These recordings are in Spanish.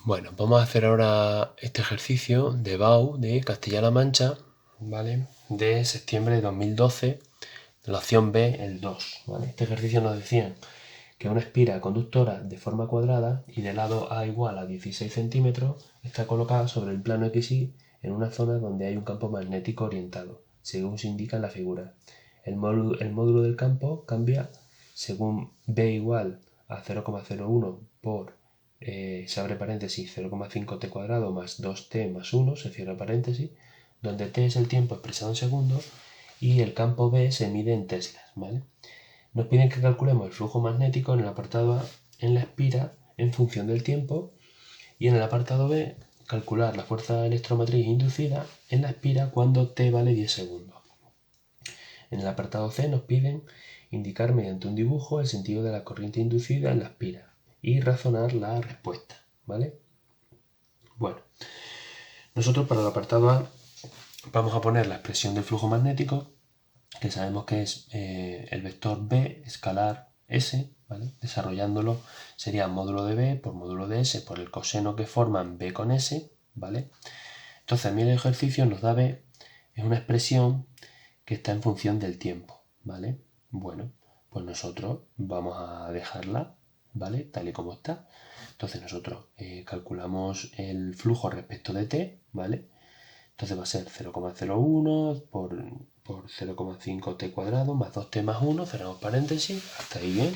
Bueno, vamos a hacer ahora este ejercicio de BAU de Castilla-La Mancha, ¿vale? De septiembre de 2012, de la opción B, el 2, ¿vale? Este ejercicio nos decía que una espira conductora de forma cuadrada y de lado A igual a 16 centímetros está colocada sobre el plano XY en una zona donde hay un campo magnético orientado, según se indica en la figura. El módulo del campo cambia según B igual a 0,01 por se abre paréntesis 0,5t cuadrado más 2t más 1, se cierra paréntesis, donde t es el tiempo expresado en segundos y el campo B se mide en teslas, ¿vale? Nos piden que calculemos el flujo magnético en el apartado A en la espira en función del tiempo y en el apartado B calcular la fuerza electromotriz inducida en la espira cuando t vale 10 segundos. En el apartado C nos piden indicar mediante un dibujo el sentido de la corriente inducida en la espira y razonar la respuesta, ¿vale? Bueno, nosotros para el apartado A vamos a poner la expresión del flujo magnético, que sabemos que es el vector B escalar S, ¿vale? Desarrollándolo sería módulo de B por módulo de S por el coseno que forman B con S, ¿vale? Entonces a mí el ejercicio nos da B, es una expresión que está en función del tiempo, ¿vale? Bueno, pues nosotros vamos a dejarla, ¿vale? Tal y como está. Entonces nosotros calculamos el flujo respecto de t, ¿vale? Entonces va a ser 0,01 por 0,5t cuadrado más 2t más 1, cerramos paréntesis, hasta ahí bien.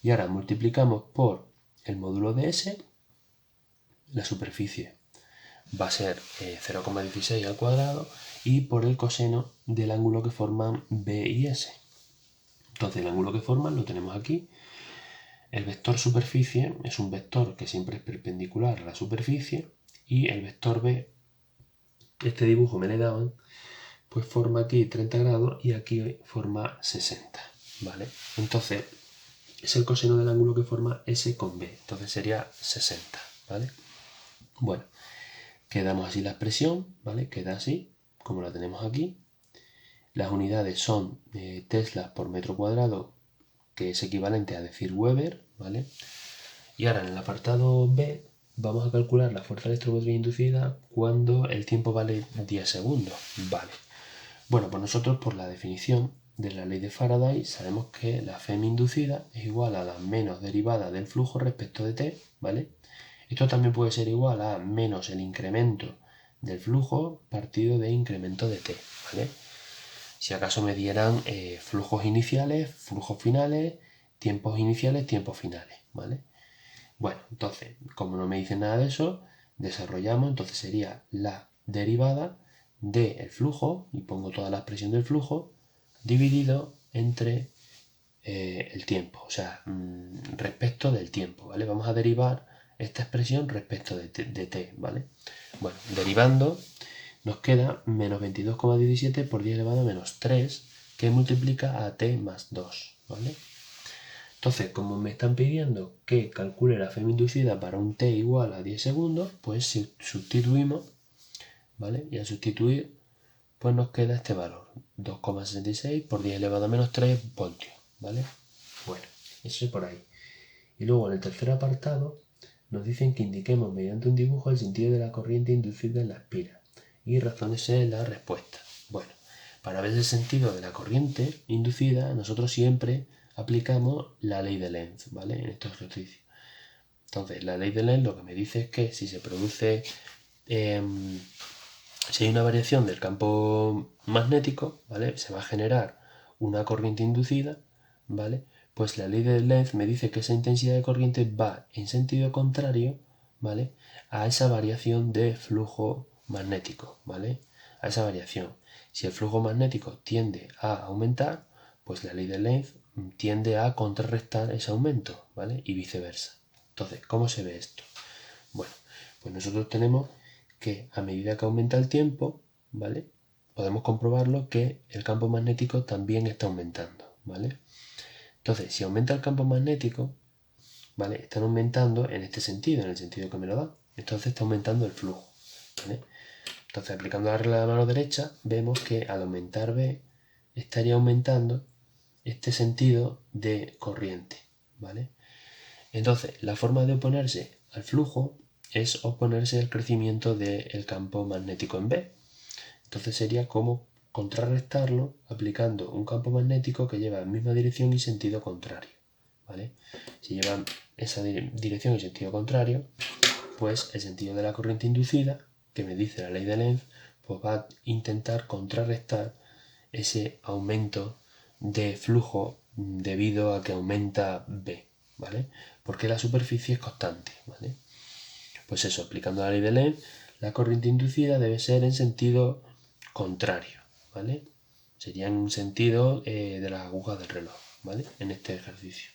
Y ahora multiplicamos por el módulo de S, la superficie va a ser 0,16 al cuadrado y por el coseno del ángulo que forman B y S. Entonces el ángulo que forman lo tenemos aquí. El vector superficie es un vector que siempre es perpendicular a la superficie y el vector B, este dibujo me le daban, pues forma aquí 30 grados y aquí forma 60, ¿vale? Entonces es el coseno del ángulo que forma S con B, entonces sería 60, ¿vale? Bueno, quedamos así la expresión, ¿vale? Queda así, como la tenemos aquí. Las unidades son teslas por metro cuadrado, que es equivalente a decir Weber, ¿vale? Y ahora en el apartado B vamos a calcular la fuerza electromotriz inducida cuando el tiempo vale 10 segundos, ¿vale? Bueno, pues nosotros por la definición de la ley de Faraday sabemos que la Fm inducida es igual a la menos derivada del flujo respecto de t, ¿vale? Esto también puede ser igual a menos el incremento del flujo partido de incremento de t, ¿vale? Si acaso me dieran flujos iniciales, flujos finales, tiempos iniciales, tiempos finales, ¿vale? Bueno, entonces, como no me dicen nada de eso, desarrollamos, entonces sería la derivada del flujo, y pongo toda la expresión del flujo, dividido entre el tiempo, o sea, respecto del tiempo, ¿vale? Vamos a derivar esta expresión respecto de t, ¿vale? Bueno, derivando, nos queda menos 22,17 por 10 elevado a menos 3, que multiplica a t más 2, ¿vale? Entonces, como me están pidiendo que calcule la Fm inducida para un t igual a 10 segundos, pues sustituimos, ¿vale? Y al sustituir, pues nos queda este valor, 2,66 por 10 elevado a menos 3 voltios, ¿vale? Bueno, eso es por ahí. Y luego en el tercer apartado nos dicen que indiquemos mediante un dibujo el sentido de la corriente inducida en la espira y razónese la respuesta. Bueno, para ver el sentido de la corriente inducida, nosotros siempre aplicamos la ley de Lenz, ¿vale? En estos ejercicios. Entonces, la ley de Lenz lo que me dice es que si se produce, si hay una variación del campo magnético, ¿vale? Se va a generar una corriente inducida, ¿vale? Pues la ley de Lenz me dice que esa intensidad de corriente va en sentido contrario, ¿vale? A esa variación de flujo magnético, ¿vale? A esa variación. Si el flujo magnético tiende a aumentar, pues la ley de Lenz tiende a contrarrestar ese aumento, ¿vale? Y viceversa. Entonces, ¿cómo se ve esto? Bueno, pues nosotros tenemos que a medida que aumenta el tiempo, ¿vale? Podemos comprobarlo que el campo magnético también está aumentando, ¿vale? Entonces, si aumenta el campo magnético, ¿vale? Están aumentando en este sentido, en el sentido que me lo da. Entonces está aumentando el flujo, ¿vale? Entonces, aplicando la regla de la mano derecha, vemos que al aumentar B estaría aumentando este sentido de corriente, ¿vale? Entonces, la forma de oponerse al flujo es oponerse al crecimiento del campo magnético en B. Entonces sería como contrarrestarlo aplicando un campo magnético que lleva en misma dirección y sentido contrario. ¿Vale? Si llevan esa dirección y sentido contrario, pues el sentido de la corriente inducida, que me dice la ley de Lenz, pues va a intentar contrarrestar ese aumento de flujo debido a que aumenta B, ¿vale? Porque la superficie es constante, ¿vale? Pues eso, aplicando la ley de Lenz, la corriente inducida debe ser en sentido contrario, ¿vale? Sería en un sentido de las agujas del reloj, ¿vale? En este ejercicio.